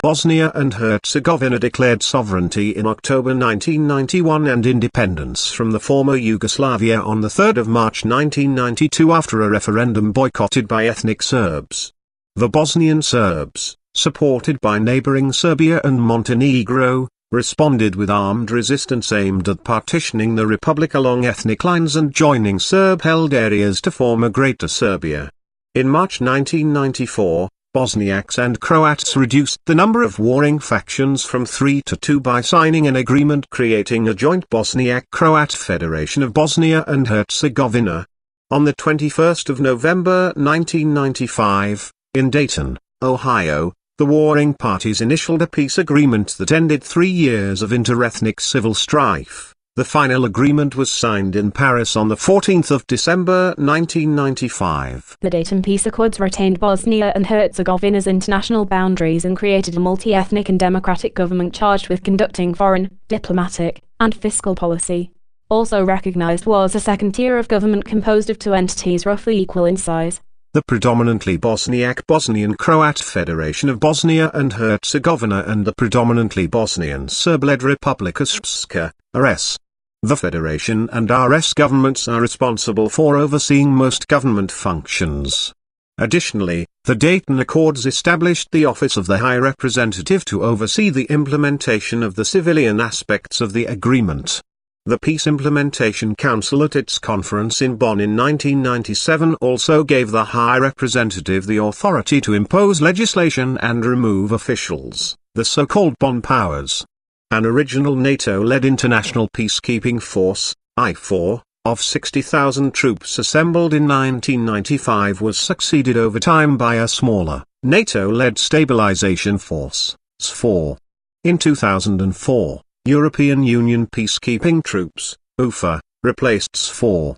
Bosnia and Herzegovina declared sovereignty in October 1991 and independence from the former Yugoslavia on the 3rd of March 1992 after a referendum boycotted by ethnic Serbs. The Bosnian Serbs, supported by neighboring Serbia and Montenegro, responded with armed resistance aimed at partitioning the republic along ethnic lines and joining Serb-held areas to form a Greater Serbia. In March 1994, Bosniaks and Croats reduced the number of warring factions from 3 to 2 by signing an agreement creating a joint Bosniak-Croat Federation of Bosnia and Herzegovina. On the 21st of November 1995, in Dayton, Ohio, the warring parties initialed a peace agreement that ended 3 years of interethnic civil strife. The final agreement was signed in Paris on the 14th of December 1995. The Dayton Peace Accords retained Bosnia and Herzegovina's international boundaries and created a multi-ethnic and democratic government charged with conducting foreign, diplomatic, and fiscal policy. Also recognized was a second tier of government composed of 2 entities roughly equal in size. The predominantly Bosniak Bosnian-Croat Federation of Bosnia and Herzegovina and the predominantly Bosnian Serb-led Republika Srpska, RS. The Federation and RS governments are responsible for overseeing most government functions. Additionally, the Dayton Accords established the Office of the High Representative to oversee the implementation of the civilian aspects of the agreement. The Peace Implementation Council at its conference in Bonn in 1997 also gave the High Representative the authority to impose legislation and remove officials, the so-called Bonn powers. An original NATO-led international peacekeeping force, I-4, of 60,000 troops assembled in 1995 was succeeded over time by a smaller, NATO-led stabilization force, S4. In 2004, European Union peacekeeping troops, UFA, replaced S4.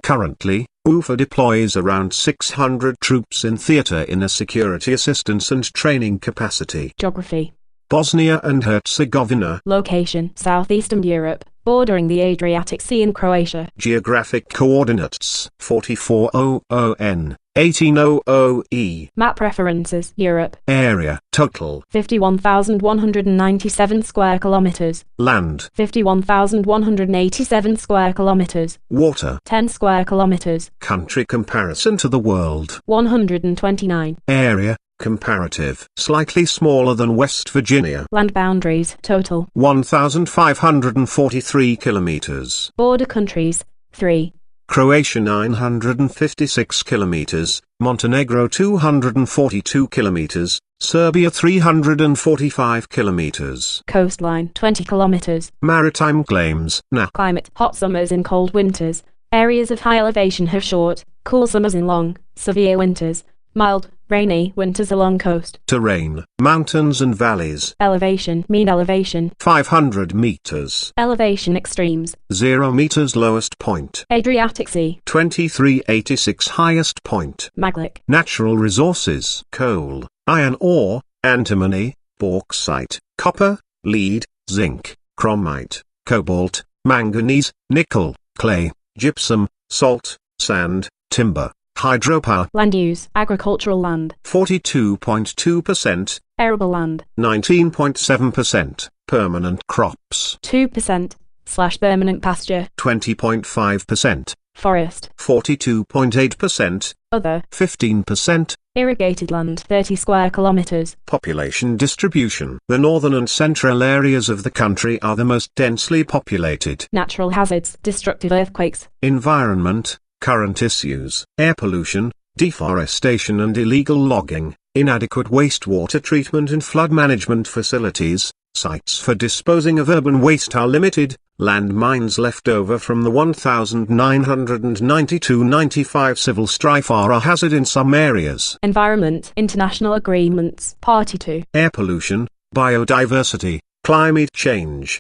Currently, UFA deploys around 600 troops in theater in a security assistance and training capacity. Geography. Bosnia and Herzegovina. Location: Southeastern Europe, bordering the Adriatic Sea and Croatia. Geographic coordinates: 4400N, 1800E. Map references: Europe. Area: total 51,197 square kilometers. Land: 51,187 square kilometers. Water: 10 square kilometers. Country comparison to the world: 129. Area: comparative, slightly smaller than West Virginia. Land boundaries: total 1,543 kilometers. Border countries: 3. Croatia 956 kilometers, Montenegro 242 kilometers, Serbia 345 kilometers. Coastline: 20 kilometers. Maritime claims: NA. Climate: hot summers and cold winters. Areas of high elevation have short, cool summers and long, severe winters. Mild, rainy winters along coast. Terrain: mountains and valleys. Elevation: mean elevation 500 meters. Elevation extremes: 0 meters lowest point. Adriatic Sea 2386 highest point. Maglik. Natural resources: coal, iron ore, antimony, bauxite, copper, lead, zinc, chromite, cobalt, manganese, nickel, clay, gypsum, salt, sand, timber. Hydropower. Land use: agricultural land 42.2%, arable land 19.7%, permanent crops 2%/permanent pasture 20.5%, forest 42.8%, other 15%. Irrigated land 30 square kilometers. Population distribution: the northern and central areas of the country are the most densely populated. Natural hazards: destructive earthquakes. Environment: current issues: air pollution, deforestation and illegal logging, inadequate wastewater treatment and flood management facilities, sites for disposing of urban waste are limited, land mines left over from the 1992-95 civil strife are a hazard in some areas. Environment: international agreements, Party to. Air pollution, biodiversity, climate change,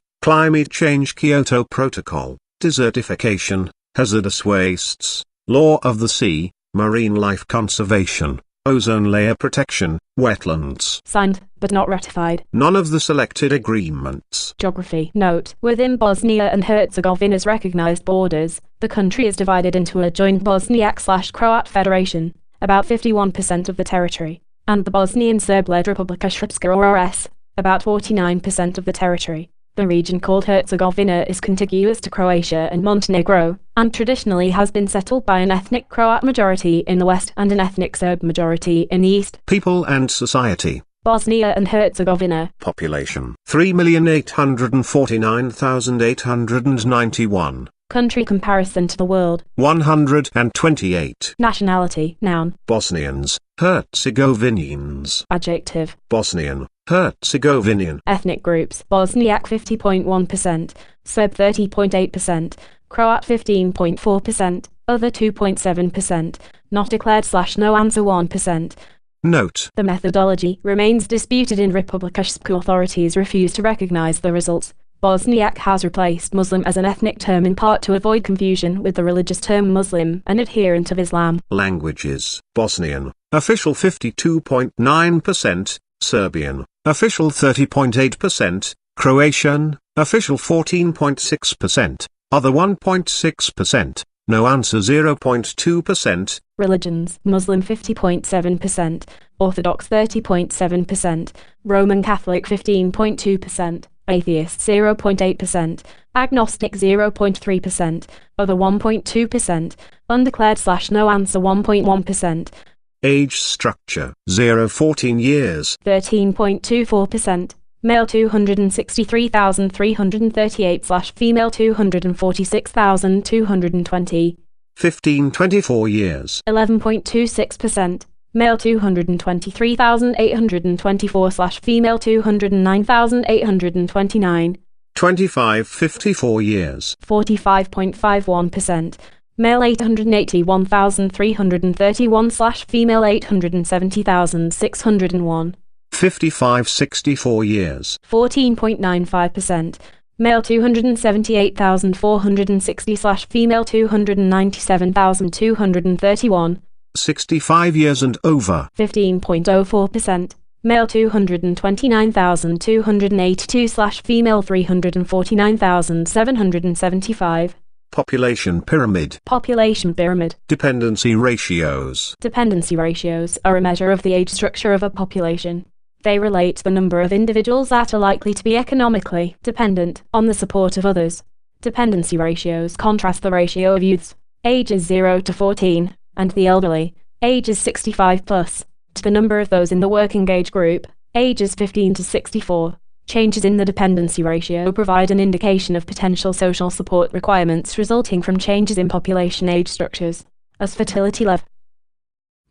Kyoto Protocol, desertification, hazardous wastes, law of the sea, marine life conservation, ozone layer protection, wetlands. Signed, but not ratified. None of the selected agreements. Geography. Note: within Bosnia and Herzegovina's recognized borders, the country is divided into a joint Bosniak/Croat Federation, about 51% of the territory, and the Bosnian Serb-led Republika Srpska or RS, about 49% of the territory. The region called Herzegovina is contiguous to Croatia and Montenegro, and traditionally has been settled by an ethnic Croat majority in the west and an ethnic Serb majority in the east. People and society. Bosnia and Herzegovina. Population 3,849,891. Country comparison to the world. 128. Nationality, noun. Bosnians, Herzegovinians. Adjective. Bosnian, Herzegovinian. Ethnic groups. Bosniak 50.1%, Serb 30.8%, Croat 15.4%, other 2.7%, not declared/no answer 1%. Note: the methodology remains disputed in Republika Srpska. Authorities refuse to recognize the results. Bosniak has replaced Muslim as an ethnic term in part to avoid confusion with the religious term Muslim, an adherent of Islam. Languages: Bosnian, official 52.9%, Serbian, official 30.8%, Croatian, official 14.6%, other 1.6%, no answer 0.2%. Religions: Muslim 50.7%, Orthodox 30.7%, Roman Catholic 15.2%, Atheist 0.8%, Agnostic 0.3%, other 1.2%, undeclared/no answer 1.1%. Age structure: 0-14 years, 13.24%, male 263,338/female 246,220. 15-24 years, 11.26%, male 223,824/female 209,829. 25-54 years, 45.51%, male 881,331/female 870,601. 55-64 years, 14.95%, male 278,460/female 297,231. 65 years and over, 15.04%, male 229,282/female 349,775. population pyramid. Population pyramid. Dependency ratios. Dependency ratios are a measure of the age structure of a population. They relate the number of individuals that are likely to be economically dependent on the support of others. Dependency ratios contrast the ratio of youths, ages 0 to 14, and the elderly, ages 65 plus, to the number of those in the working age group, ages 15 to 64. Changes in the dependency ratio provide an indication of potential social support requirements resulting from changes in population age structures, as fertility level.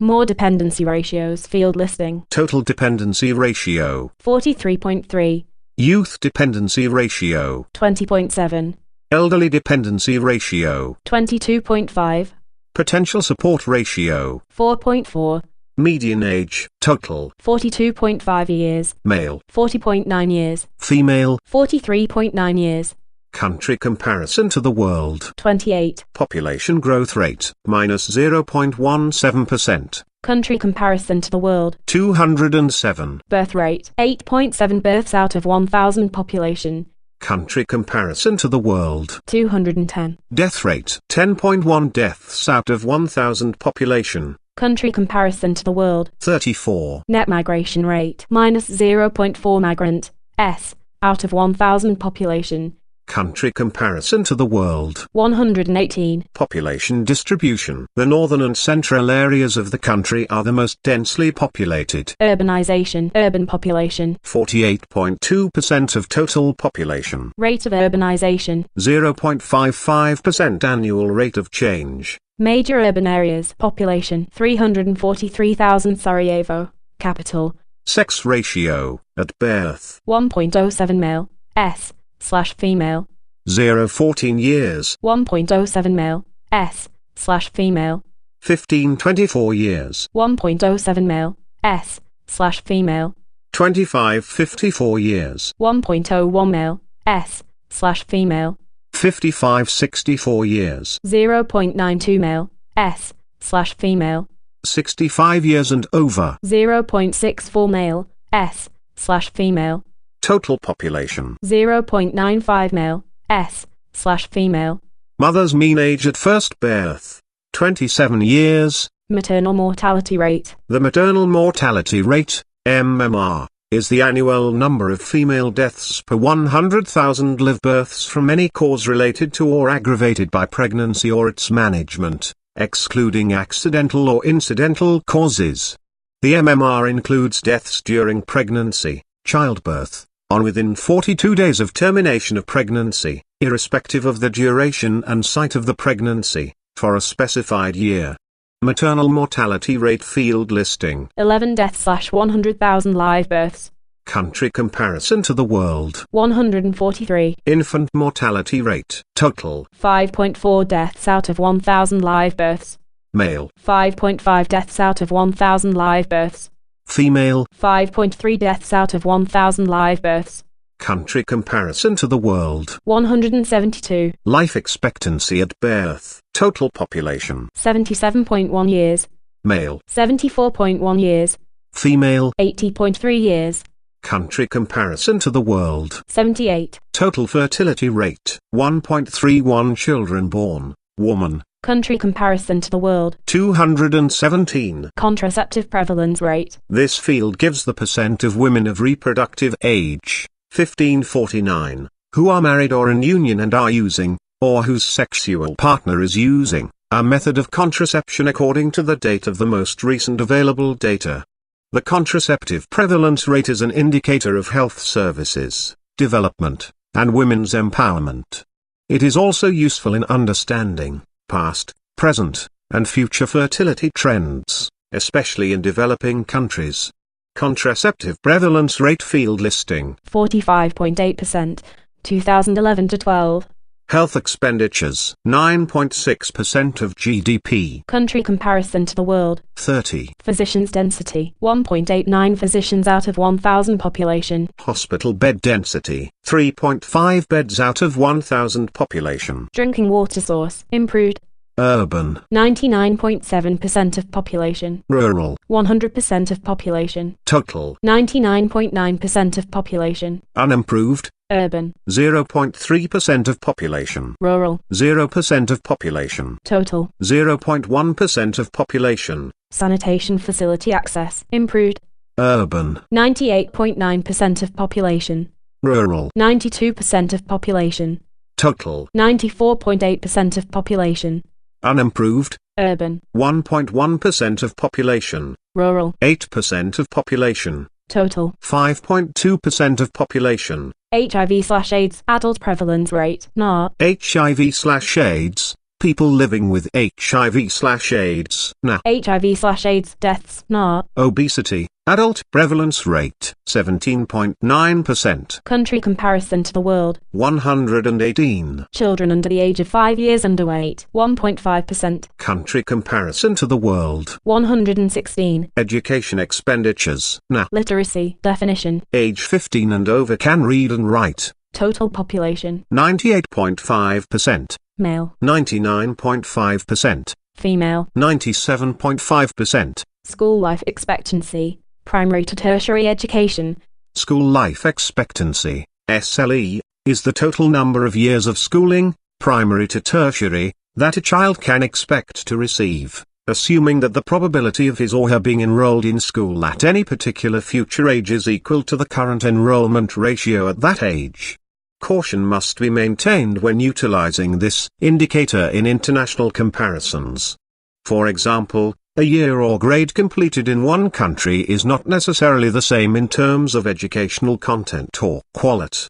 More dependency ratios. Field listing. Total dependency ratio 43.3, Youth dependency ratio 20.7, Elderly dependency ratio 22.5, Potential support ratio 4.4, Median age total 42.5 years, Male 40.9 years, Female 43.9 years, Country comparison to the world. 28. Population growth rate minus 0.17%. Country comparison to the world. 207. Birth rate 8.7 births out of 1,000 population. Country comparison to the world. 210. Death rate 10.1 deaths out of 1,000 population. Country comparison to the world. 34. Net migration rate minus 0.4 migrant s out of 1,000 population. Country comparison to the world. 118. Population distribution. The northern and central areas of the country are the most densely populated. Urbanization. Urban population. 48.2% of total population. Rate of urbanization. 0.55% annual rate of change. Major urban areas. Population. 343,000 Sarajevo. Capital. Sex ratio. At birth. 1.07 male. S/female. 0-14 years. 1.07 male. S/female. 15-24 years. 1.07 male. S/female. 25-54 years. 1.01 male. S/female. 55-64 years. 0.92 male. S/female. 65 years and over. 0.64 male. S/female. Total population. 0.95 male. S/female. Mother's mean age at first birth. 27 years. Maternal mortality rate. The maternal mortality rate, MMR, is the annual number of female deaths per 100,000 live births from any cause related to or aggravated by pregnancy or its management, excluding accidental or incidental causes. The MMR includes deaths during pregnancy, childbirth, on within 42 days of termination of pregnancy, irrespective of the duration and site of the pregnancy, for a specified year. Maternal mortality rate field listing. 11 deaths/100,000 live births. Country comparison to the world. 143. Infant mortality rate. Total. 5.4 deaths out of 1,000 live births. Male. 5.5 deaths out of 1,000 live births. Female. 5.3 deaths out of 1,000 live births. Country comparison to the world. 172. Life expectancy at birth. Total population. 77.1 years. Male. 74.1 years. Female. 80.3 years. Country comparison to the world. 78. Total fertility rate. 1.31 children born. Woman. Country comparison to the world. 217. Contraceptive prevalence rate. This field gives the percent of women of reproductive age, 1549, who are married or in union and are using, or whose sexual partner is using, a method of contraception according to the date of the most recent available data. The contraceptive prevalence rate is an indicator of health services, development, and women's empowerment. It is also useful in understanding past, present, and future fertility trends, especially in developing countries. Contraceptive prevalence rate field listing. 45.8%, 2011 to 12. Health expenditures, 9.6% of GDP. Country comparison to the world. 30. Physicians density, 1.89 physicians out of 1,000 population. Hospital bed density, 3.5 beds out of 1,000 population. Drinking water source, improved. Urban, 99.7% of population. rural, 100% of population. total, 99.9% of population. unimproved, Urban, 0.3% of population. rural, 0% of population. total. 0.1% of population. Sanitation facility access, improved. Urban, 98.9% of population. rural, 92% of population. total, 94.8% of population. unimproved, Urban, 1.1% of population. rural, 8% of population. total. 5.2% of population. HIV/AIDS adult prevalence rate, NAR. HIV/AIDS, people living with HIV/AIDS, NA. HIV/AIDS deaths, NAR. Obesity, adult prevalence rate, 17.9%. Country comparison to the world. 118. Children under the age of 5 years underweight, 1.5%. Country comparison to the world. 116. Education expenditures, NA. Literacy, definition. Age 15 and over can read and write. Total population. 98.5%. Male. 99.5%. Female. 97.5%. School life expectancy. Primary to tertiary education. School life expectancy, SLE, is the total number of years of schooling, primary to tertiary, that a child can expect to receive, assuming that the probability of his or her being enrolled in school at any particular future age is equal to the current enrollment ratio at that age. Caution must be maintained when utilizing this indicator in international comparisons. For example, a year or grade completed in one country is not necessarily the same in terms of educational content or quality.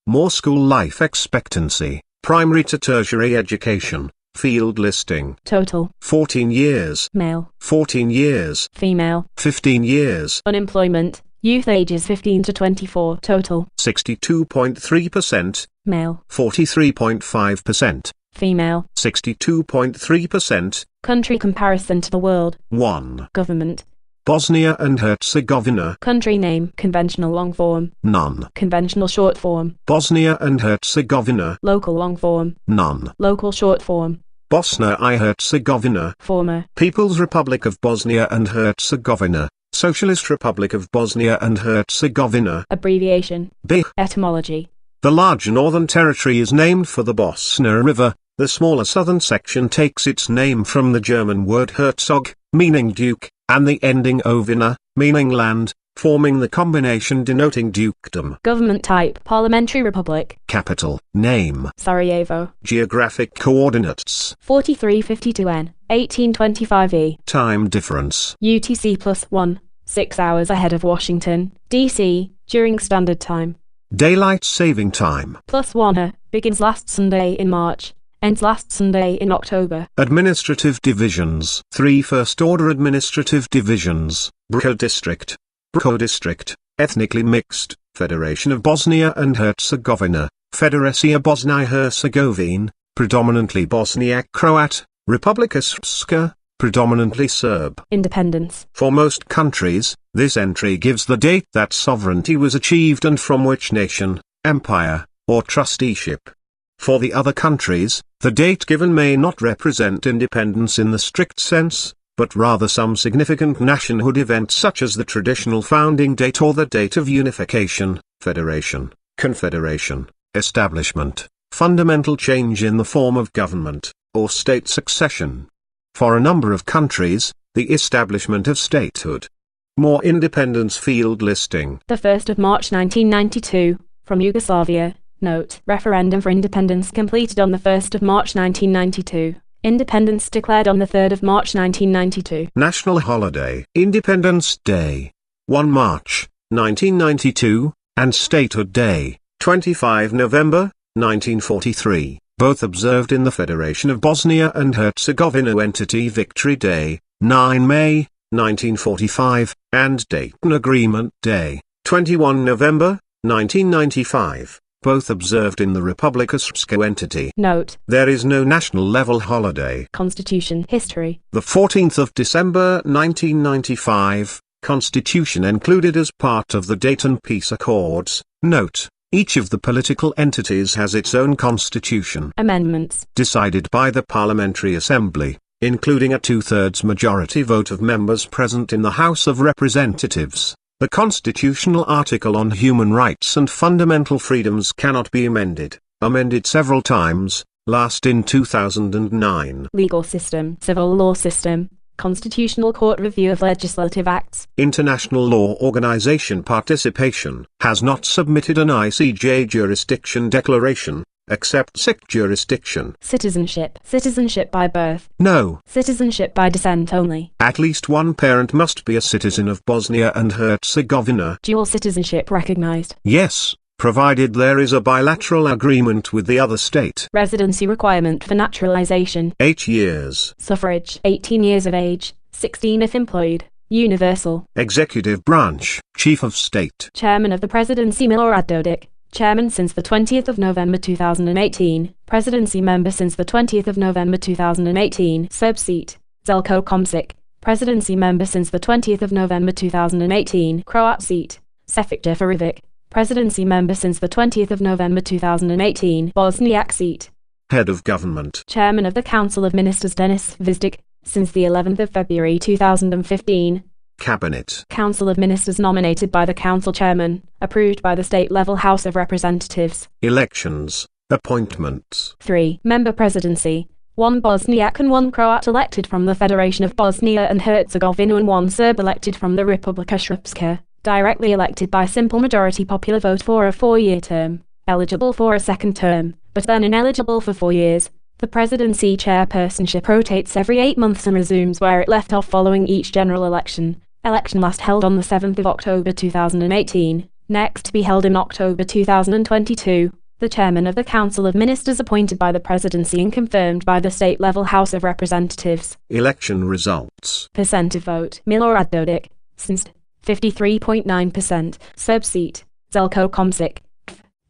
More school life expectancy, primary to tertiary education, field listing. Total. 14 years. Male. 14 years. Female. 15 years. Unemployment. Youth ages 15 to 24. Total. 62.3%. Male. 43.5%. Female. 62.3%. Country comparison to the world. 1. Government. Bosnia and Herzegovina. Country name. Conventional long form. None. Conventional short form. Bosnia and Herzegovina. Local long form. None. Local short form. Bosnia I Herzegovina. Former. People's Republic of Bosnia and Herzegovina. Socialist Republic of Bosnia and Herzegovina. Abbreviation. BiH. Etymology. The larger northern territory is named for the Bosna River. The smaller southern section takes its name from the German word Herzog, meaning duke, and the ending ovina, meaning land, forming the combination denoting dukedom. Government type, parliamentary republic. Capital, name, Sarajevo. geographic coordinates, 4352N, 1825E. time difference, UTC +1, 6 hours ahead of Washington, D.C., during standard time. daylight saving time, +1, begins last Sunday in March, ends last Sunday in October. administrative divisions, 3 first-order administrative divisions, Brco district, ethnically mixed, Federation of Bosnia and Herzegovina, Federacija Bosnia and Herzegovina, predominantly Bosniak Croat, Republika Srpska, predominantly Serb. Independence. For most countries, this entry gives the date that sovereignty was achieved and from which nation, empire, or trusteeship. For the other countries, the date given may not represent independence in the strict sense, but rather some significant nationhood event such as the traditional founding date or the date of unification, federation, confederation, establishment, fundamental change in the form of government, or state succession. For a number of countries, the establishment of statehood. More independence field listing. The 1st of March 1992, from Yugoslavia. Note, referendum for independence completed on the 1st of March 1992. Independence declared on the 3rd of March 1992. National holiday. Independence Day, 1 March, 1992, and Statehood Day, 25 November, 1943, both observed in the Federation of Bosnia and Herzegovina entity Victory Day, 9 May, 1945, and Dayton Agreement Day, 21 November, 1995. Both observed in the Republika Srpska entity. Note, there is no national-level holiday. Constitution history. The 14th of December 1995, Constitution included as part of the Dayton Peace Accords. Note, each of the political entities has its own constitution. Amendments. Decided by the Parliamentary Assembly, including a 2/3 majority vote of members present in the House of Representatives. The constitutional article on human rights and fundamental freedoms cannot be amended several times, last in 2009. Legal system, civil law system, constitutional court review of legislative acts. International Law Organization participation has not submitted an ICJ jurisdiction declaration, except sick jurisdiction. Citizenship. Citizenship by birth. No. Citizenship by descent only. At least one parent must be a citizen of Bosnia and Herzegovina. Dual citizenship recognized. Yes, provided there is a bilateral agreement with the other state. Residency requirement for naturalization. 8 years. Suffrage. 18 years of age, 16 if employed. Universal. Executive branch. Chief of State. Chairman of the Presidency Milorad Dodik. Chairman since the 20th of November 2018, Presidency member since the 20th of November 2018, Serb seat, Zeljko Komšić, Presidency member since the 20th of November 2018, Croat seat, Šefik Jeferivić, Presidency member since the 20th of November 2018, Bosniak seat. Head of Government. Chairman of the Council of Ministers Denis Vizdik, since the 11th of February 2015. Cabinet. Council of Ministers nominated by the Council Chairman, approved by the state-level House of Representatives. Elections. Appointments. 3. Member Presidency. 1 Bosniak and 1 Croat elected from the Federation of Bosnia and Herzegovina and 1 Serb elected from the Republika Srpska, directly elected by simple majority popular vote for a 4-year term, eligible for a second term, but then ineligible for 4 years. The presidency chairpersonship rotates every 8 months and resumes where it left off following each general election. Election last held on the 7th of October 2018, next to be held in October 2022. The chairman of the Council of Ministers appointed by the presidency and confirmed by the state-level House of Representatives. Election results. Percent of vote. Milorad Dodik, since 53.9%. Serb seat, Zeljko Komšić,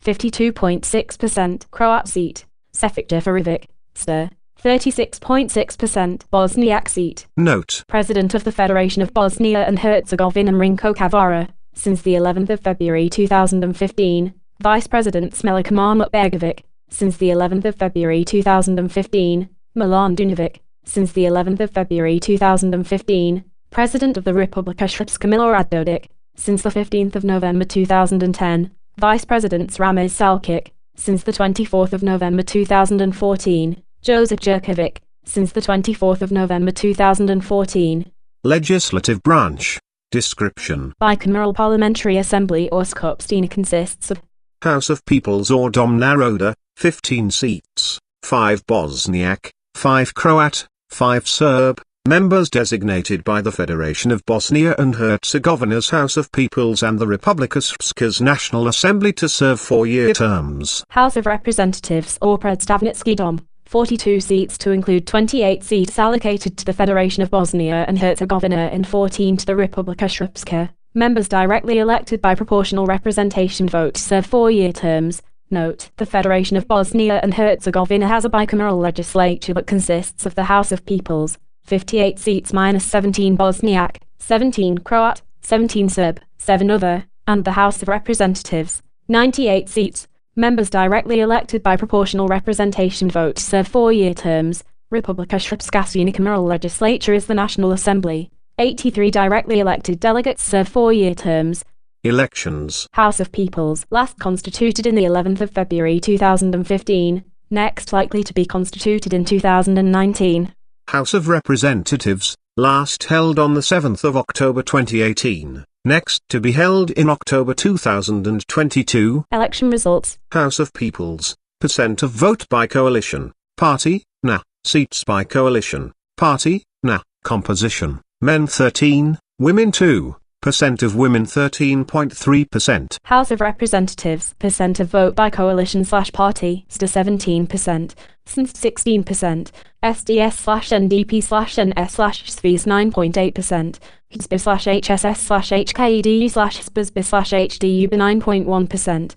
52.6%. Croat seat, Šefik Jeferivić, STR, 36.6%. Bosniak seat. Note. President of the Federation of Bosnia and Herzegovina Mrinko Kavara, since the 11th of February 2015. Vice President Smelika Mahmutbegovic, since the 11th of February 2015. Milan Dunovic, since the 11th of February 2015. President of the Republika Srpska Milorad Dodik, since the 15th of November 2010. Vice President Ramez Salkic, since the 24th of November 2014. Josip Jurkovic, since the 24th of November 2014. Legislative branch. Description. Bicameral Parliamentary Assembly or Skupština consists of House of Peoples or Dom Naroda, 15 seats, 5 Bosniak, 5 Croat, 5 Serb, members designated by the Federation of Bosnia and Herzegovina's House of Peoples and the Republika Srpska's National Assembly to serve 4-year terms. House of Representatives or Predstavnički dom, 42 seats to include 28 seats allocated to the Federation of Bosnia and Herzegovina and 14 to the Republika Srpska. Members directly elected by proportional representation vote to serve 4-year terms. Note: the Federation of Bosnia and Herzegovina has a bicameral legislature that consists of the House of Peoples, 58 seats minus 17 Bosniak, 17 Croat, 17 Serb, 7 other, and the House of Representatives, 98 seats, members directly elected by proportional representation vote to serve 4-year terms. Republika Srpska's unicameral legislature is the National Assembly. 83 directly elected delegates serve 4-year terms. Elections. House of Peoples, last constituted in the 11th of February 2015, next likely to be constituted in 2019. House of Representatives, last held on the 7th of October 2018, next to be held in October 2022. Election results. House of Peoples, percent of vote by coalition, party, Na, seats by coalition, party, Na, composition, men 13, women 2, percent of women 13.3%. House of Representatives, percent of vote by coalition/party, sta 17%, since 16%, SDS/NDP/NS/SVs 9.8%, HSP/HKEDU/SPSB/HDU 9.1%,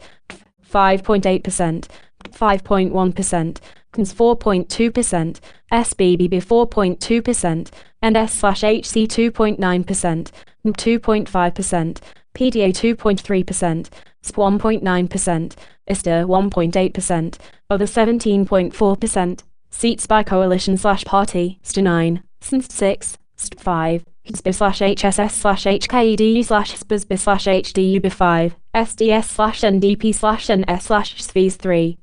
5.8%, 5.1%, CNS 4.2%, SBB 4.2%, and S/HC 2.9%, 2.5%, PDA 2.3%, SP 1.9%, ISTA 1.8%, other 17.4%, seats by coalition/party, sta 9, since 6, st 5, HSP/HSS/HKEDU/SPSB/HDU 5, SDS/NDP/NS/SVs 3,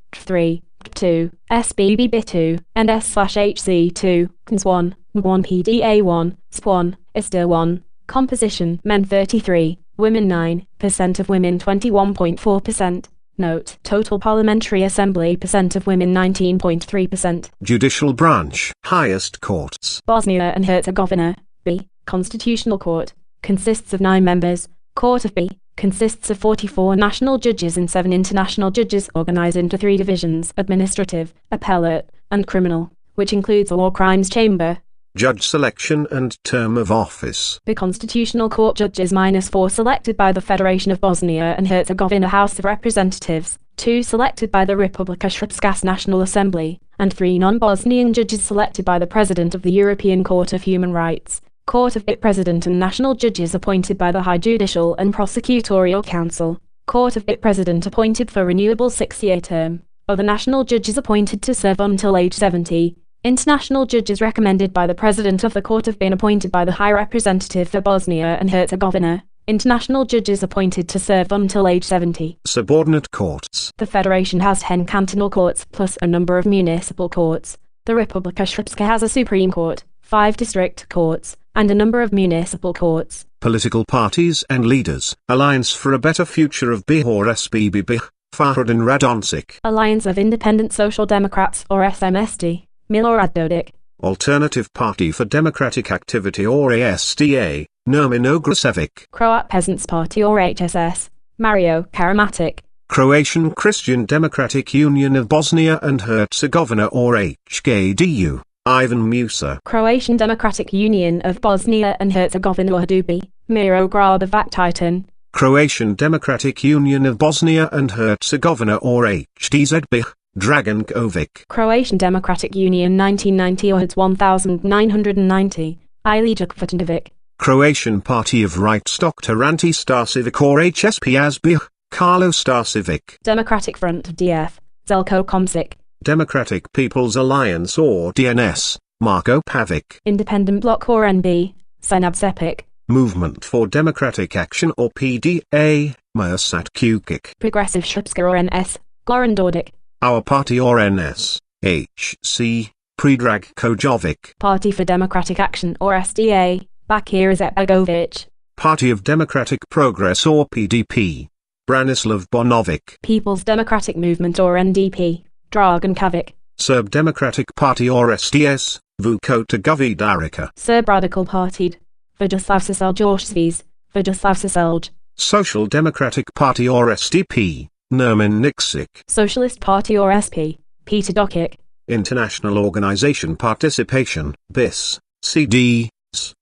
2, SBB 2, and S/HC 2, CNS 1, 1 PDA 1, SP 1, ISTA 1. Composition: men 33, women 9, percent of women 21.4%. Note: total parliamentary assembly percent of women 19.3%. Judicial branch, highest courts. Bosnia and Herzegovina, B. Constitutional Court, consists of 9 members. Court of B, consists of 44 national judges and 7 international judges organized into 3 divisions: administrative, appellate, and criminal, which includes a war crimes chamber. Judge selection and term of office. The Constitutional Court judges -4 selected by the Federation of Bosnia and Herzegovina House of Representatives, 2 selected by the Republika Srpska's National Assembly, and 3 non-Bosnian judges selected by the President of the European Court of Human Rights. Court of IT President and national judges appointed by the High Judicial and Prosecutorial Council. Court of IT President appointed for renewable 6-year term. Other national judges appointed to serve until age 70. International judges recommended by the President of the Court have been appointed by the High Representative for Bosnia and Herzegovina. International judges appointed to serve until age 70. Subordinate courts. The Federation has 10 cantonal courts plus a number of municipal courts. The Republika Srpska has a Supreme Court, 5 district courts, and a number of municipal courts. Political parties and leaders. Alliance for a Better Future of BiH or SBB, Fahrudin Radončić. Alliance of Independent Social Democrats or SMSD. Milorad Dodik. Alternative Party for Democratic Activity or ASDA, Nermin Ograsevic. Croat Peasants Party or HSS, Mario Karamatic. Croatian Christian Democratic Union of Bosnia and Herzegovina or HKDU, Ivan Musa. Croatian Democratic Union of Bosnia and Herzegovina or HDUBI, Miro Grabovac Titan. Croatian Democratic Union of Bosnia and Herzegovina or HDZB, Dragan Kovic. Croatian Democratic Union 1990 or HDS 1990, Ilija Kvatanovic. Croatian Party of Rights Dr. Ante Starčević or HSP-ASB, Carlo Starčević. Democratic Front DF, Zelko Komšić. Democratic People's Alliance or DNS, Marko Pavic. Independent Bloc or NB, Senad Sepic. Movement for Democratic Action or PDA, Mirsad Kukic. Progressive Srpska or NS, Goran Dodik. Our Party or NS, HC, Predrag Kojovic. Party for Democratic Action or SDA, Bakir Izetbegovic. Party of Democratic Progress or PDP. Branislav Bonovic. People's Democratic Movement or NDP, Dragan Kavic. Serb Democratic Party or SDS, Vukota Govidarica. Serb Radical Party, Vajislav Siselj. Vajislav Siselj. Social Democratic Party or SDP, Nermin Niksic. Socialist Party or SP, Peter Dokic. International Organization Participation, BIS, CD, S,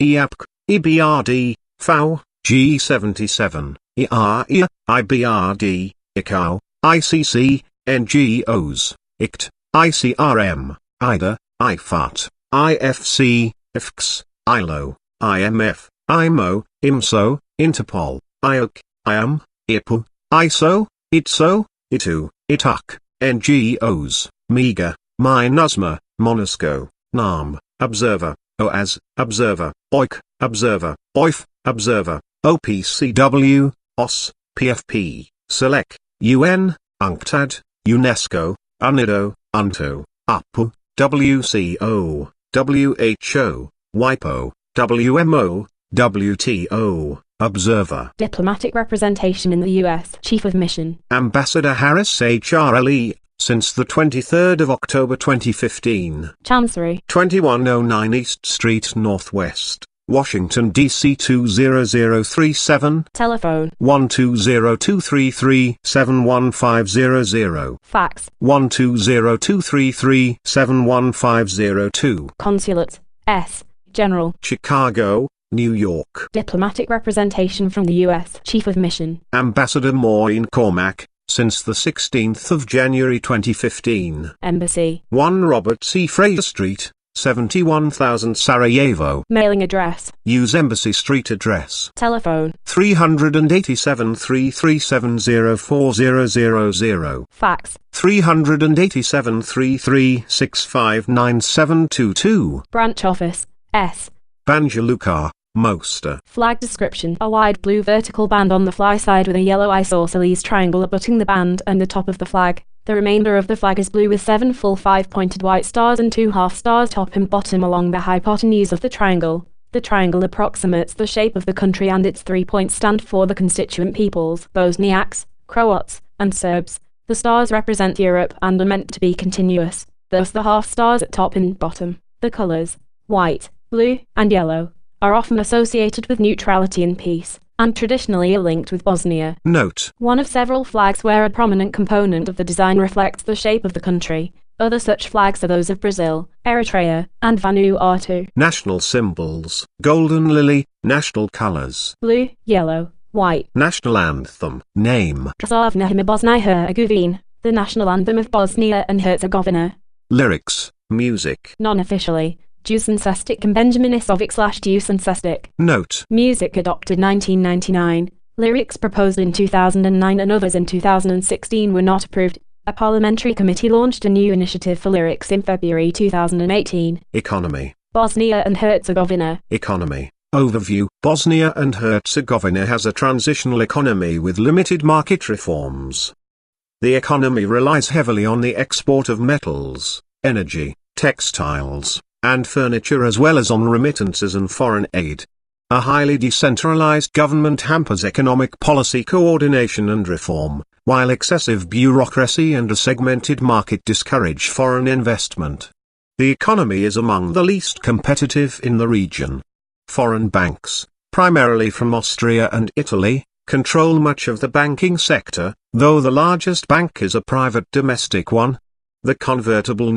EAPC, EBRD, FAO, G77, ERIA, IBRD, ICAO, ICC, NGOs, ICT, ICRM, IDA, IFAT, IFC, IFCS, ILO, IMF, IMO, IMSO, Interpol, IOC, IAM, IPU, ISO, ITSO, ITU, ITUC, NGOs, MIGA, MINUSMA, MONUSCO, NAM, Observer, OAS, Observer, OIC, Observer, OIF, Observer, OPCW, OS, PFP, SELEC, UN, UNCTAD, UNESCO, UNIDO, UNTO, APU, WCO, WHO, WIPO, WMO, WTO, Observer. Diplomatic representation in the U.S. Chief of Mission. Ambassador Harris HRLE, since the 23rd of October 2015. Chancery. 2109 East Street Northwest, Washington, D.C. 20037. Telephone. 120-233-71500. Fax. 120-233-71502. Consulate. S. General. Chicago, New York. Diplomatic representation from the U.S. Chief of Mission. Ambassador Maureen Cormack, since the 16th of January 2015. Embassy. 1 Robert C. Fraser Street, 71,000 Sarajevo. Mailing address. Use Embassy Street address. Telephone. 387-337-04000. Fax. 387-336-59722. Branch office. S. Banja Luka, Mostar. Flag description. A wide blue vertical band on the fly side with a yellow isosceles triangle abutting the band and the top of the flag. The remainder of the flag is blue with 7 full 5-pointed white stars and 2 half stars top and bottom along the hypotenuse of the triangle. The triangle approximates the shape of the country and its 3 points stand for the constituent peoples, Bosniaks, Croats, and Serbs. The stars represent Europe and are meant to be continuous, thus the half stars at top and bottom. The colors, white, blue, and yellow, are often associated with neutrality and peace, and traditionally are linked with Bosnia. Note: one of several flags where a prominent component of the design reflects the shape of the country. Other such flags are those of Brazil, Eritrea, and Vanuatu. National symbols: golden lily. National colors: blue, yellow, white. National anthem. Name: Državna hymna Bosnia and Herzegovina, the national anthem of Bosnia and Herzegovina. Lyrics: music. Non-officially, Dusan Sestic and Benjamin Isovic/Dusan Sestic. Note: music adopted 1999. Lyrics proposed in 2009 and others in 2016 were not approved. A parliamentary committee launched a new initiative for lyrics in February 2018. Economy. Bosnia and Herzegovina. Economy. Overview: Bosnia and Herzegovina has a transitional economy with limited market reforms. The economy relies heavily on the export of metals, energy, textiles, and furniture as well as on remittances and foreign aid. A highly decentralized government hampers economic policy coordination and reform, while excessive bureaucracy and a segmented market discourage foreign investment. The economy is among the least competitive in the region. Foreign banks, primarily from Austria and Italy, control much of the banking sector, though the largest bank is a private domestic one. The convertible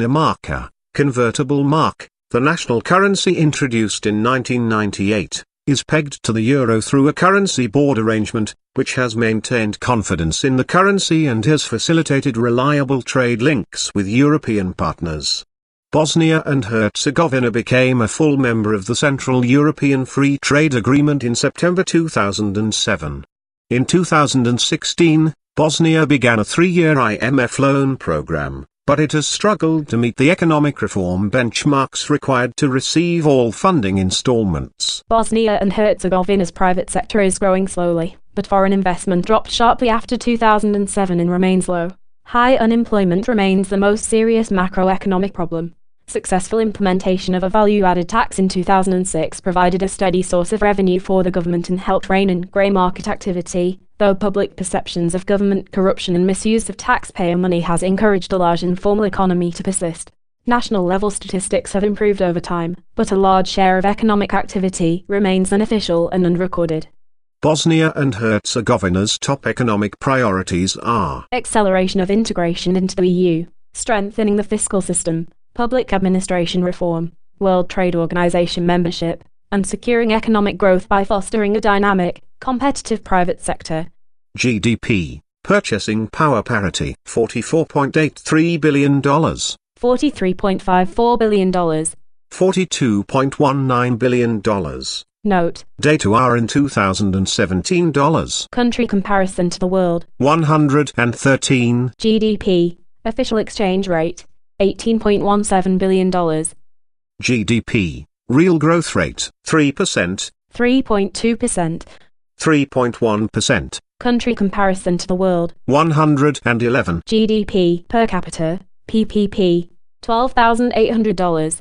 mark, the national currency introduced in 1998, is pegged to the euro through a currency board arrangement, which has maintained confidence in the currency and has facilitated reliable trade links with European partners. Bosnia and Herzegovina became a full member of the Central European Free Trade Agreement in September 2007. In 2016, Bosnia began a 3-year IMF loan program, but it has struggled to meet the economic reform benchmarks required to receive all funding installments. Bosnia and Herzegovina's private sector is growing slowly, but foreign investment dropped sharply after 2007 and remains low. High unemployment remains the most serious macroeconomic problem. Successful implementation of a value-added tax in 2006 provided a steady source of revenue for the government and helped rein in grey market activity, though public perceptions of government corruption and misuse of taxpayer money has encouraged a large informal economy to persist. National-level statistics have improved over time, but a large share of economic activity remains unofficial and unrecorded. Bosnia and Herzegovina's top economic priorities are acceleration of integration into the EU, strengthening the fiscal system, public administration reform, World Trade Organization membership, and securing economic growth by fostering a dynamic, competitive private sector. GDP, purchasing power parity, $44.83 billion, $43.54 billion. $42.19 billion. Note. Day to hour in 2017 dollars. Country comparison to the world. 113. GDP, official exchange rate, $18.17 billion. GDP, real growth rate, 3%. 3.2%. 3.1%. Country comparison to the world. 111. GDP per capita, PPP, $12,800.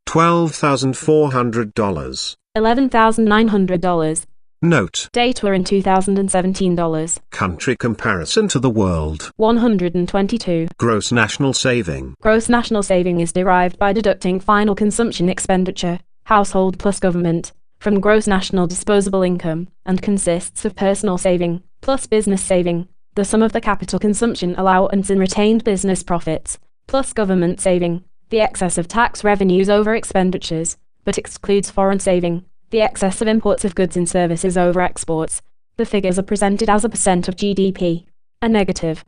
$12,400. $11,900. Note. Data in 2017 dollars. Country comparison to the world. 122. Gross national saving. Gross national saving is derived by deducting final consumption expenditure, household plus government, from gross national disposable income, and consists of personal saving, plus business saving, the sum of the capital consumption allowance and retained business profits, plus government saving, the excess of tax revenues over expenditures, but excludes foreign saving, the excess of imports of goods and services over exports. The figures are presented as a percent of GDP. A negative.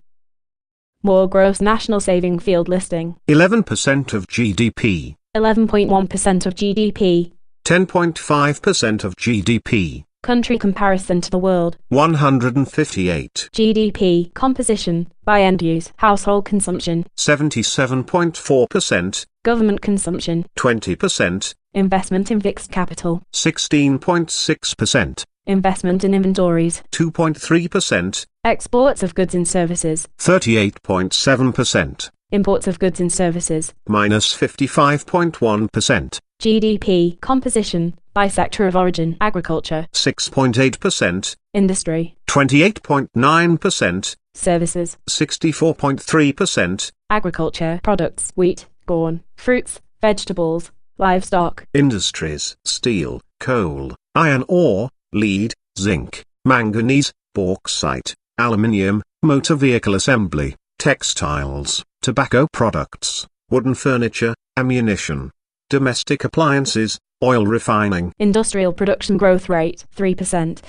More gross national saving field listing. 11% of GDP. 11.1% of GDP. 10.5% of GDP. Country comparison to the world. 158. GDP composition by end use. Household consumption. 77.4%. Government consumption. 20%. Investment in fixed capital. 16.6%. Investment in inventories. 2.3%. Exports of goods and services. 38.7%. Imports of goods and services. Minus 55.1%. GDP composition by sector of origin. Agriculture. 6.8%. Industry. 28.9%. Services. 64.3%. Agriculture products. Wheat, corn, fruits, vegetables, livestock. Industries. Steel, coal, iron ore, lead, zinc, manganese, bauxite, aluminium, motor vehicle assembly, textiles, tobacco products, wooden furniture, ammunition, domestic appliances, oil refining. Industrial production growth rate, 3%.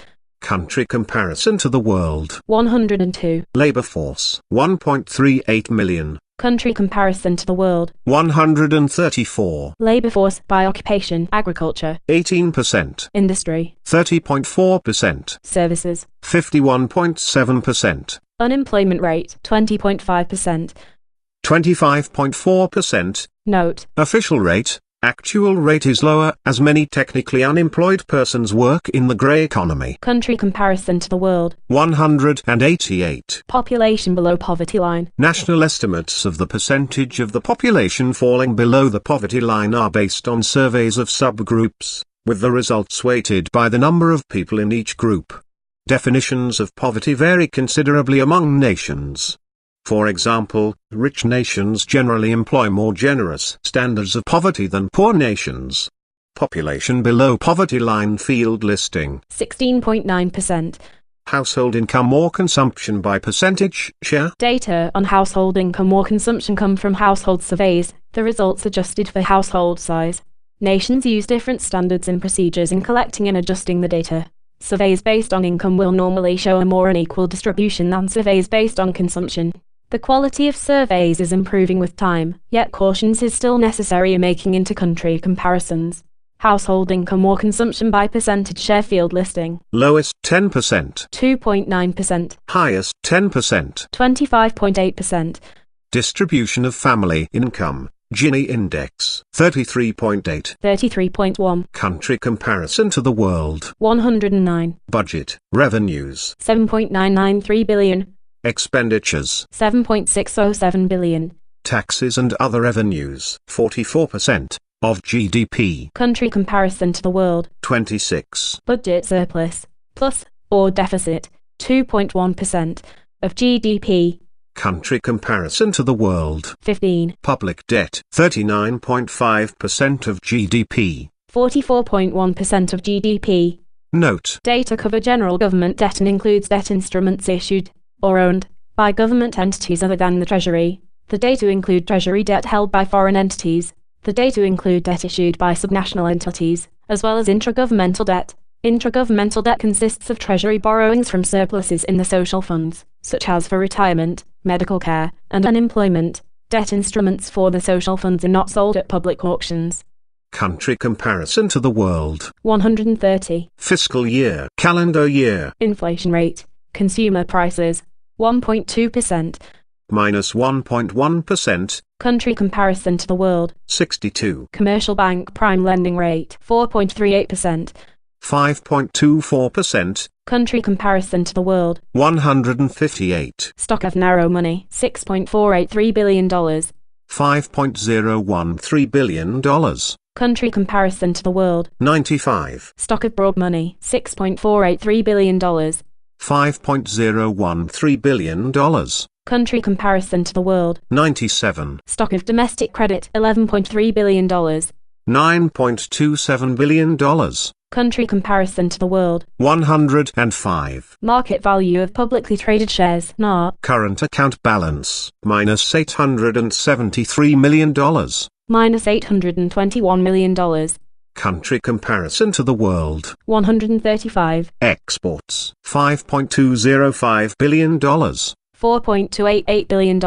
Country comparison to the world. 102. Labor force, 1.38 million. Country comparison to the world. 134. Labor force by occupation. Agriculture. 18%. Industry. 30.4%. Services. 51.7%. Unemployment rate. 20.5%. 25.4%. Note. Official rate. Actual rate is lower, as many technically unemployed persons work in the grey economy. Country comparison to the world. 188. Population below poverty line. National estimates of the percentage of the population falling below the poverty line are based on surveys of subgroups, with the results weighted by the number of people in each group. Definitions of poverty vary considerably among nations. For example, rich nations generally employ more generous standards of poverty than poor nations. Population below poverty line field listing. 16.9%. Household income or consumption by percentage share. Data on household income or consumption come from household surveys, the results adjusted for household size. Nations use different standards and procedures in collecting and adjusting the data. Surveys based on income will normally show a more unequal distribution than surveys based on consumption. The quality of surveys is improving with time, yet caution is still necessary in making inter-country comparisons. Household income or consumption by percentage share field listing. Lowest 10%. 2.9%. Highest 10%. 25.8%. Distribution of family income. Gini index. 33.8. 33.1. Country comparison to the world. 109. Budget. Revenues. 7.993 billion. Expenditures. 7.607 billion. Taxes and other revenues 44% of GDP. Country comparison to the world. 26. Budget surplus, plus, or deficit, 2.1% of GDP. Country comparison to the world. 15. Public debt 39.5% of GDP. 44.1% of GDP. Note: Data cover general government debt and includes debt instruments issued or owned by government entities other than the Treasury. The data include Treasury debt held by foreign entities. The data include debt issued by subnational entities, as well as intragovernmental debt. Intragovernmental debt consists of Treasury borrowings from surpluses in the social funds, such as for retirement, medical care, and unemployment. Debt instruments for the social funds are not sold at public auctions. Country comparison to the world. 130. Fiscal year, calendar year. Inflation rate, consumer prices, 1.2%. Minus 1.1%. Country comparison to the world. 62. Commercial bank prime lending rate, 4.38%. 5.24%. Country comparison to the world. 158. Stock of narrow money, $6.483 billion. $5.013 billion. Country comparison to the world. 95. Stock of broad money, $6.483 billion. $5.013 billion. Country comparison to the world. 97. Stock of domestic credit, $11.3 billion. $9.27 billion. Country comparison to the world. 105. Market value of publicly traded shares, NAR. Current account balance, minus $873 million. Minus $821 million. Country comparison to the world. 135. Exports, $5.205 billion. $4.288 billion.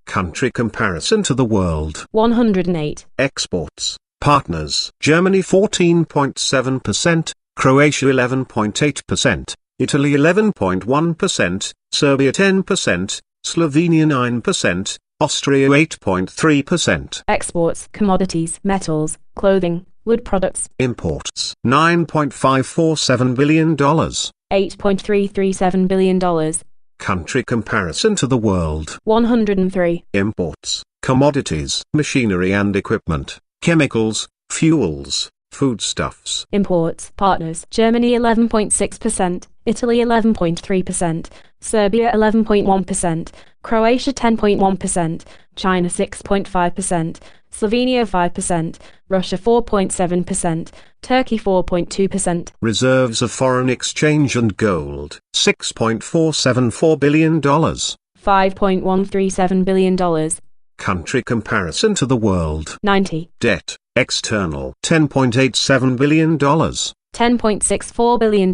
Country comparison to the world. 108. Exports. Partners, Germany 14.7%, Croatia 11.8%, Italy 11.1%, Serbia 10%, Slovenia 9%, Austria 8.3%. Exports, commodities, metals, clothing, wood products. Imports, $9.547 billion. $8.337 billion. Country comparison to the world. 103. Imports, commodities, machinery and equipment, chemicals, fuels, foodstuffs. Imports, partners, Germany 11.6%, Italy 11.3%, Serbia 11.1%, Croatia 10.1%, China 6.5%, Slovenia 5%, Russia 4.7%, Turkey 4.2%. Reserves of foreign exchange and gold, $6.474 billion. $5.137 billion. Country comparison to the world. 90. Debt, external, $10.87 billion. $10.64 billion.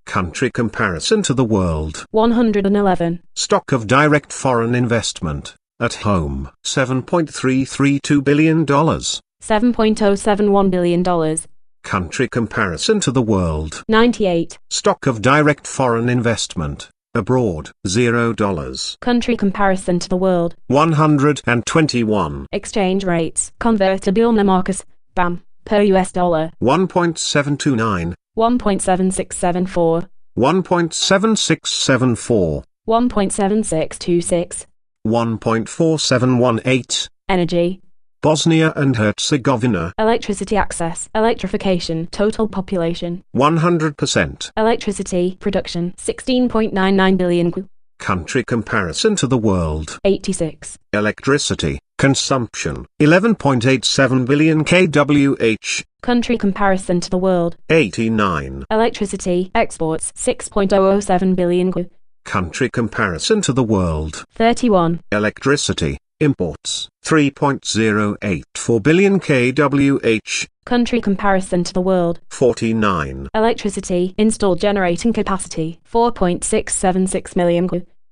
Country comparison to the world. 111. Stock of direct foreign investment, at home, $7.332 billion. $7.071 billion. Country comparison to the world. 98. Stock of direct foreign investment, abroad, $0. Country comparison to the world. 121. Exchange rates. Convertibilna Marcus, BAM, per US dollar. 1.729. 1.7674. 1.7674. 1.7626. 1.4718. Energy. Bosnia and Herzegovina. Electricity access. Electrification. Total population. 100%. Electricity production. 16.99 billion. Country comparison to the world. 86. Electricity consumption, 11.87 billion kWh. Country comparison to the world. 89. Electricity exports, 6.007 billion. Country comparison to the world. 31. Electricity imports, 3.084 billion kWh. Country comparison to the world. 49. Electricity installed generating capacity, 4.676 million.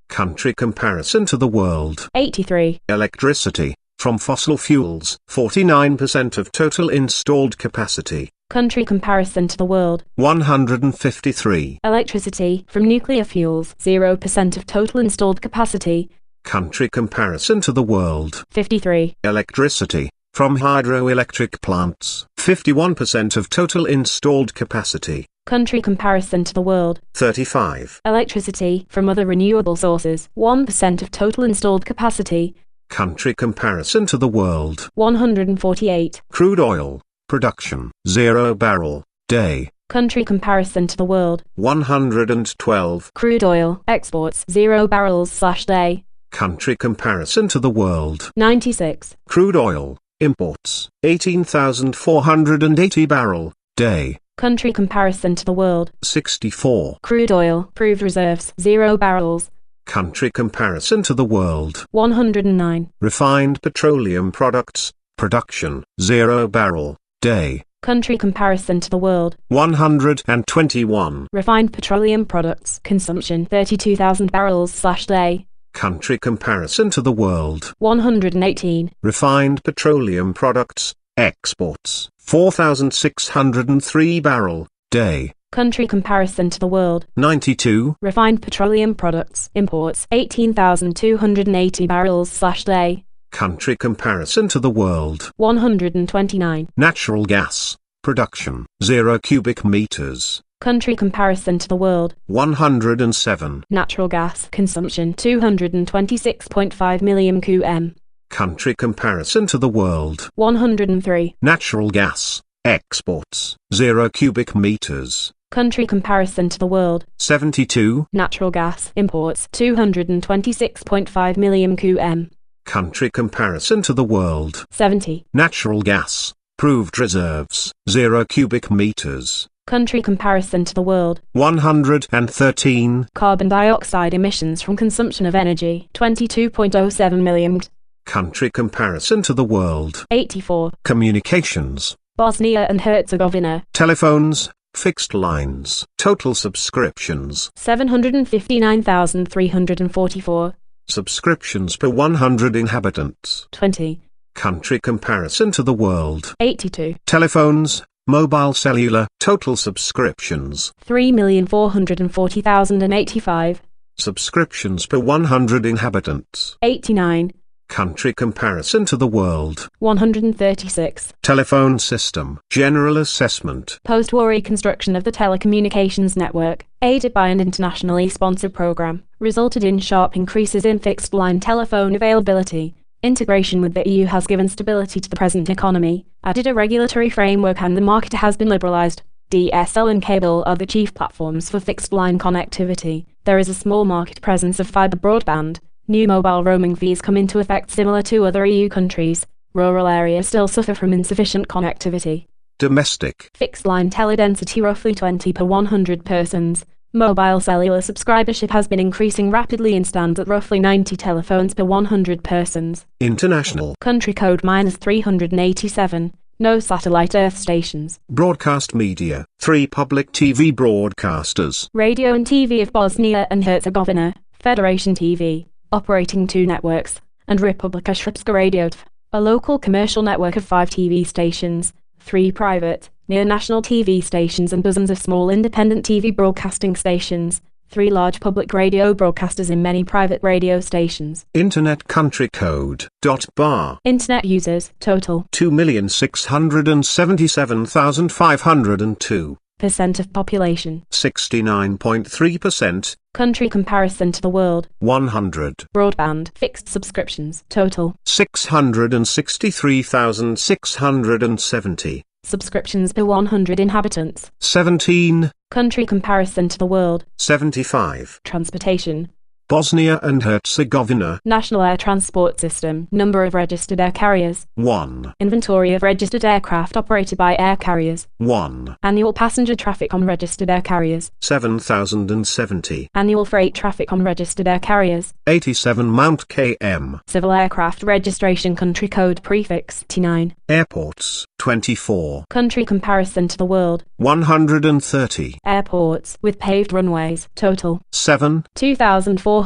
Country comparison to the world. 83. Electricity from fossil fuels, 49% of total installed capacity. Country comparison to the world. 153. Electricity from nuclear fuels, 0% of total installed capacity. Country comparison to the world. 53. Electricity from hydroelectric plants, 51% of total installed capacity. Country comparison to the world. 35. Electricity from other renewable sources, 1% of total installed capacity. Country comparison to the world. 148. Crude oil, production, 0 barrel, day. Country comparison to the world. 112. Crude oil, exports, 0 barrels/day. Country comparison to the world. 96. Crude oil, imports, 18,480 barrel, day. Country comparison to the world. 64. Crude oil, proved reserves, 0 barrels. Country comparison to the world. 109. Refined petroleum products, production, 0 barrel, day. Country comparison to the world. 121. Refined petroleum products, consumption, 32,000 barrels/day. Country comparison to the world. 118. Refined petroleum products, exports, 4,603 barrel, day. Country comparison to the world. 92. Refined petroleum products, imports, 18,280 barrels/day. Country comparison to the world. 129. Natural gas, production, 0 cubic meters. Country comparison to the world. 107. Natural gas consumption, 226.5 million qm. Country comparison to the world. 103. Natural gas, exports, 0 cubic meters. Country comparison to the world. 72. Natural gas imports, 226.5 million qm. Country comparison to the world. 70. Natural gas, proved reserves, 0 cubic meters. Country comparison to the world. 113. Carbon dioxide emissions from consumption of energy, 22.07 million. Country comparison to the world. 84. Communications. Bosnia and Herzegovina. Telephones, fixed lines. Total subscriptions. 759,344. Subscriptions per 100 inhabitants. 20. Country comparison to the world. 82. Telephones, mobile cellular, total subscriptions. 3,440,085. Subscriptions per 100 inhabitants. 89. Country comparison to the world. 136. Telephone system, general assessment. Post-war reconstruction of the telecommunications network, aided by an internationally sponsored program, resulted in sharp increases in fixed-line telephone availability. Integration with the EU has given stability to the present economy, added a regulatory framework, and the market has been liberalized. DSL and cable are the chief platforms for fixed-line connectivity. There is a small market presence of fiber broadband. New mobile roaming fees come into effect similar to other EU countries. Rural areas still suffer from insufficient connectivity. Domestic. Fixed-line teledensity roughly 20 per 100 persons. Mobile cellular subscribership has been increasing rapidly and stands at roughly 90 telephones per 100 persons. International. Country code -387. No satellite earth stations. Broadcast media. 3 public TV broadcasters. Radio and TV of Bosnia and Herzegovina. Federation TV. Operating 2 networks. And Republika Srpska Radio. A local commercial network of 5 TV stations. 3 private, near-national TV stations and dozens of small independent TV broadcasting stations. 3 large public radio broadcasters and many private radio stations. Internet country code. .bar. Internet users, total. 2,677,502. Percent of population. 69.3%. Country comparison to the world. 100. Broadband, fixed subscriptions, total. 663,670. Subscriptions per 100 inhabitants. 17. Country comparison to the world. 75. Transportation. Bosnia and Herzegovina. National air transport system. Number of registered air carriers. 1. Inventory of registered aircraft operated by air carriers. 1. Annual passenger traffic on registered air carriers. 7,070. Annual freight traffic on registered air carriers. 87 Mount km. Civil aircraft registration country code prefix T9. Airports. 24. Country comparison to the world. 130. Airports with paved runways. Total. 7. 2,438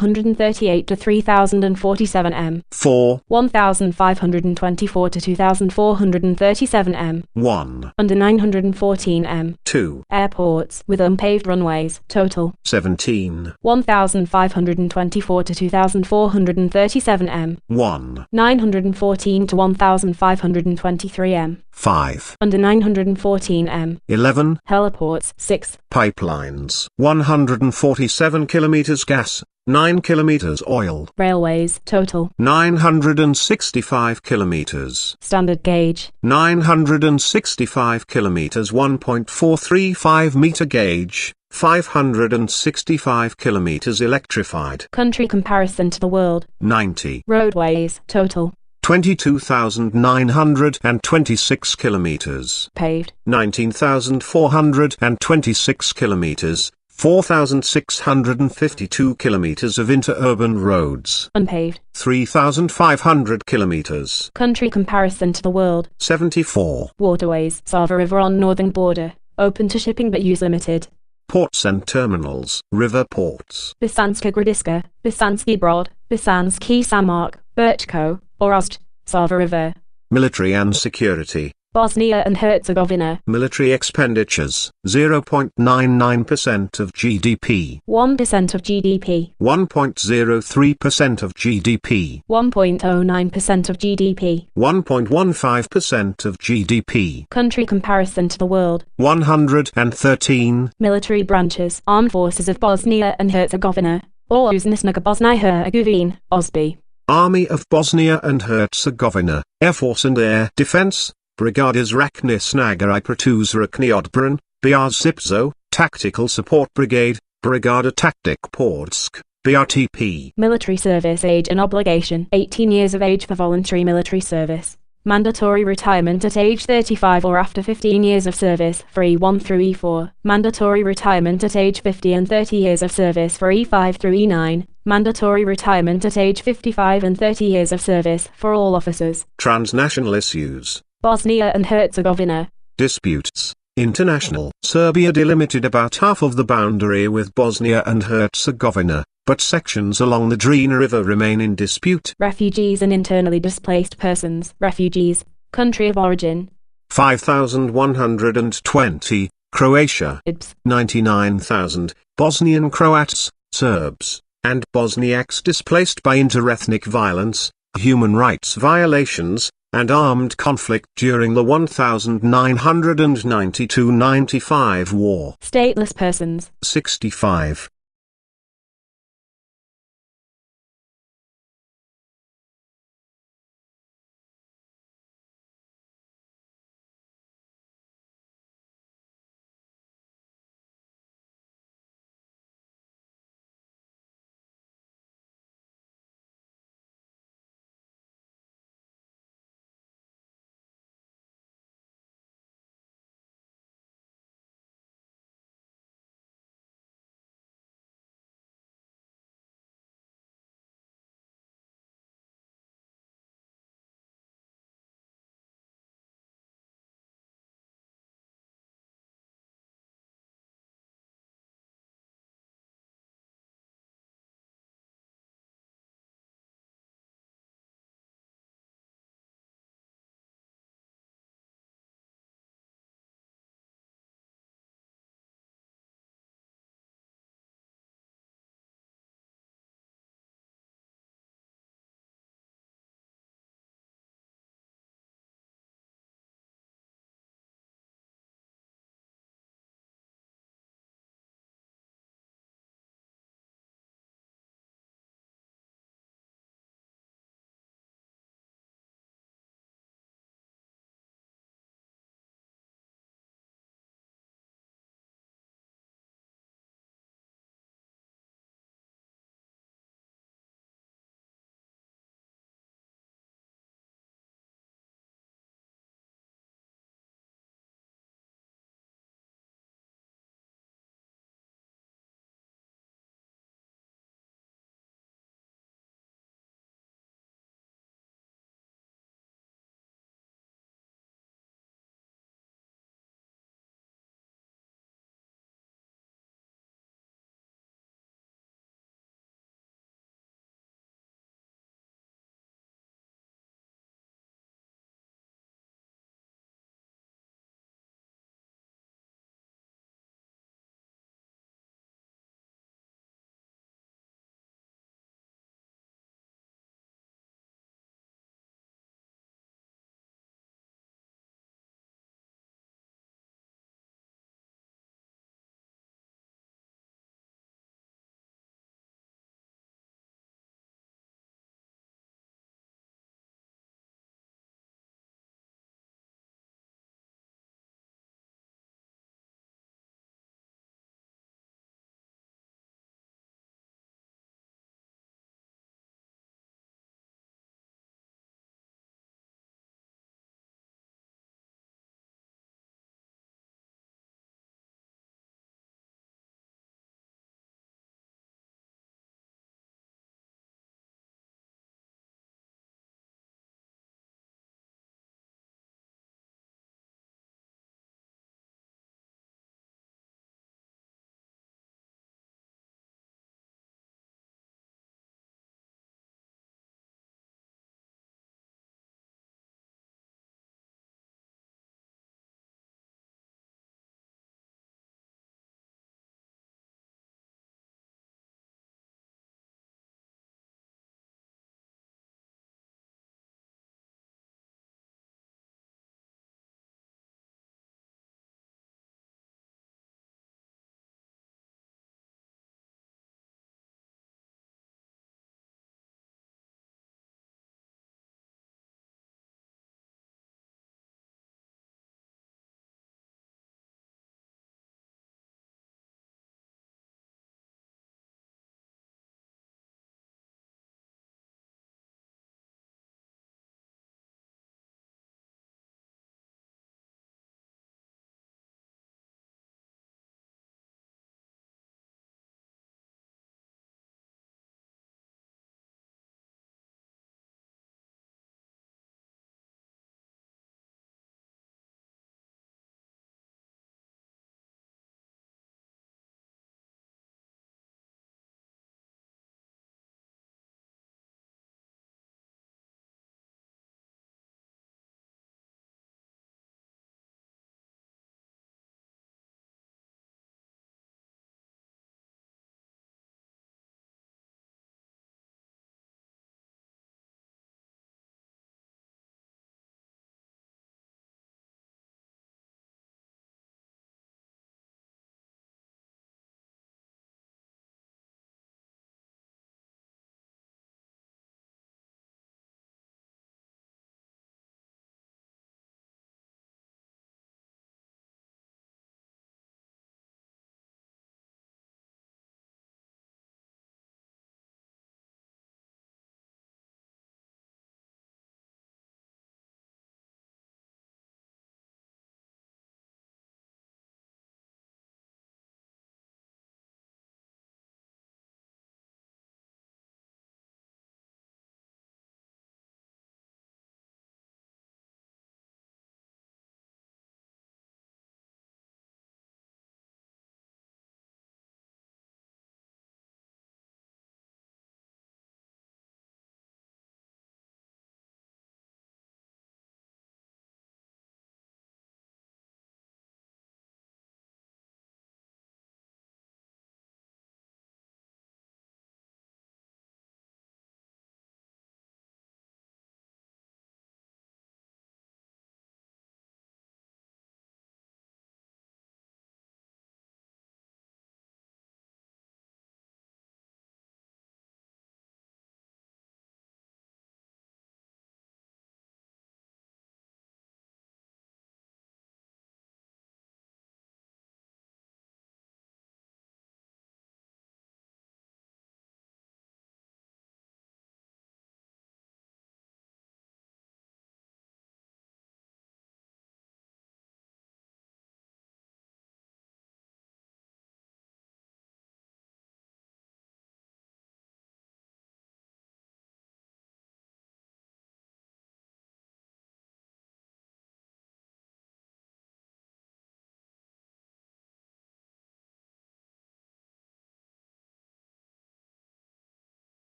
to 3,047 m. 4. 1,524 to 2,437 m. 1. Under 914 m. 2. Airports with unpaved runways. Total. 17. 1,524 to 2,437 m. 1. 914 to 1,523 m. 5. Under 914 m. 11. Heliports. 6. Pipelines. 147 kilometers gas, 9 kilometers. Oil. Railways, total. 965 kilometers. Standard gauge. 965 kilometers. 1.435 meter gauge. 565 kilometers. Electrified. Country comparison to the world. 90. Roadways, total. 22,926 kilometers. Paved. 19,426 kilometers. 4,652 kilometers of interurban roads. Unpaved. 3,500 kilometers. Country comparison to the world. 74. Waterways. Sava River on northern border. Open to shipping but use limited. Ports and terminals. River ports. Bisanska Gradiska, Bisanski Brod, Bisanski Samar, Birchko, Orost, Sava River. Military and security. Bosnia and Herzegovina. Military expenditures, 0.99% of GDP. 1% of GDP. 1.03% of GDP. 1.09% of GDP. 1.15% of GDP. Country comparison to the world. 113. Military branches. Armed Forces of Bosnia and Herzegovina. Oružnička Bosnia and Herzegovina, OSBI. Army of Bosnia and Herzegovina, Air Force and Air Defense. Brigades Rakni Snaga I Protuzrakni Odbran, Biazipzo, Tactical Support Brigade, Brigada Taktik Portsk, BRTP. Military service age and obligation. 18 years of age for voluntary military service. Mandatory retirement at age 35 or after 15 years of service for E1 through E4. Mandatory retirement at age 50 and 30 years of service for E5 through E9. Mandatory retirement at age 55 and 30 years of service for all officers. Transnational issues. Bosnia and Herzegovina. Disputes. International. Serbia delimited about half of the boundary with Bosnia and Herzegovina, but sections along the Drina River remain in dispute. Refugees and internally displaced persons. Refugees. Country of origin. 5,120. Croatia. 99,000. Bosnian Croats, Serbs, and Bosniaks displaced by interethnic violence, human rights violations, and armed conflict during the 1992-95 war. Stateless persons. 65.